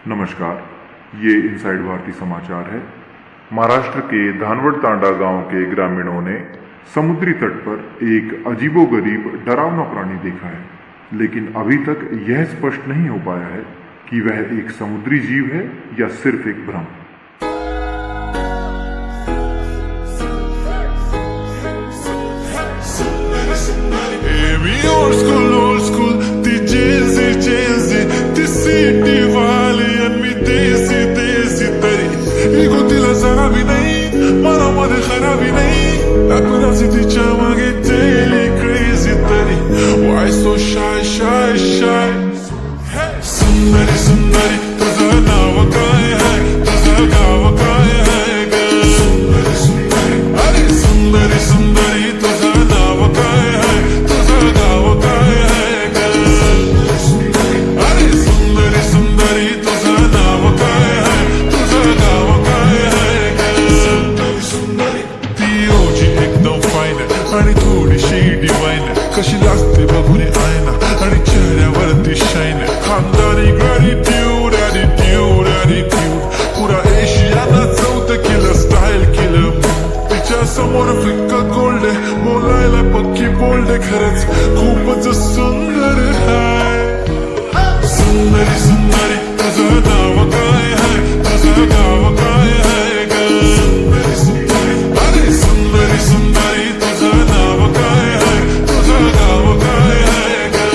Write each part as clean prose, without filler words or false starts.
नमस्कार, ये इनसाइड भारती समाचार है। महाराष्ट्र के धानवड तांडा गांव के ग्रामीणों ने समुद्री तट पर एक अजीबोगरीब डरावना प्राणी देखा है, लेकिन अभी तक यह स्पष्ट नहीं हो पाया है कि वह एक समुद्री जीव है या सिर्फ एक भ्रम। Old school, the Jay-Z, the city वाले आणि देसी तरी इगो तिला जरा भी नाही, मनामध्ये खराबी नाही, आपल्याच तिच्या मागे daily crazy तरी why so shy सुंदरी सुंदरी तुझं नाव काय आहे, तुझं गाव काय आहे ग सुंदरी सुंदरी, अरे सुंदरी सुंदरी तुझं नाव काय आहे, तुझं गाव काय आहे ग अरे सुंदरी सुंदरी तुझं नाव काय आहे, तुझं गाव काय आहे ग सुंदरी सुंदरी ती रोजी एकदम फाईन आणि थोडीशी डिवाईन, कशी लागते बघून आयना आणि चेहऱ्यावरती शाईन, खानदारी गॅटिट्यूड ॲटिट्यूड पुरा एशियाना चौथ केलं स्टाईल केलं तिच्या समोर फिक्का गोल्ड बोलायला पक्की बोल्ड खरंच खूपच सुंदर आहे सुंदरी सुंदरी तुझं नाव काय आहे, तुझं गाव काय आहे ग सुंदरी सुंदरी, अरे सुंदरी सुंदरी तुझं नाव काय आहे, तुझं गाव काय आहे ग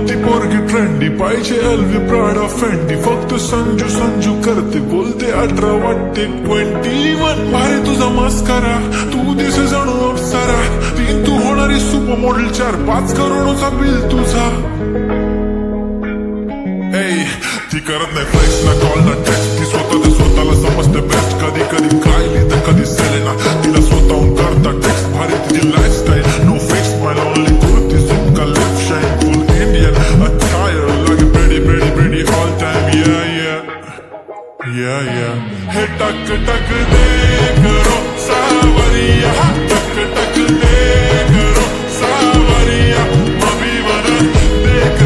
ती पोरगी ट्रेंडी पाहिजे एलवी प्राडा फेंडी, फक्त संजू करते बोलते 18 वाटते 21, भारी तुझा मस्करा तू दिसे जणू अप्सरा, तीन तू होणारी सुपर मॉडेल 4-5 करोडचा बिल तुझा ती करत नाही फ्लेक्स ना कॉल ना टेक्स्ट, ती स्वतःला समजते बेस्ट, कधी कायली तर कधी सेलेना, तिला स्वतःहून करता टेक्स्ट, भारी तिची लाईफस्टाईल नो फिक्स माय ओनली कुर्ती झुमका लिप शाईन फुल इंडियन अटायर लागे pretty all time yeah हे टक दे करो सावरिया, टक दे करो सावरिया, मभी बना देख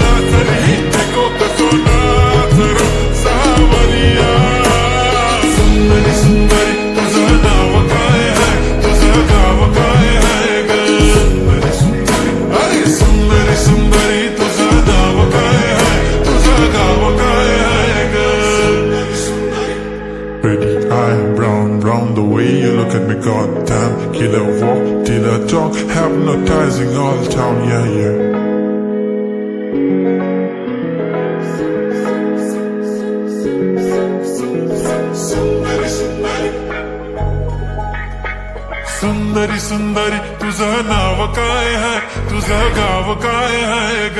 ना तरी देखो कसो नाचर सावरिया सुंदरी सुंदरी तुझं नाव काय आहे, तुझं गाव काय आहे ग सुंदरी सुंदरी, अरे सुंदरी सुंदरी तुझं नाव काय आहे, तुझं गाव काय आहे ग pretty eye, brown the way you look at me, goddamn, killer walk, killer talk, hypnotizing all town, yeah सुंदरी सुंदरी तुझं नाव काय आहे, तुझं गाव काय आहे ग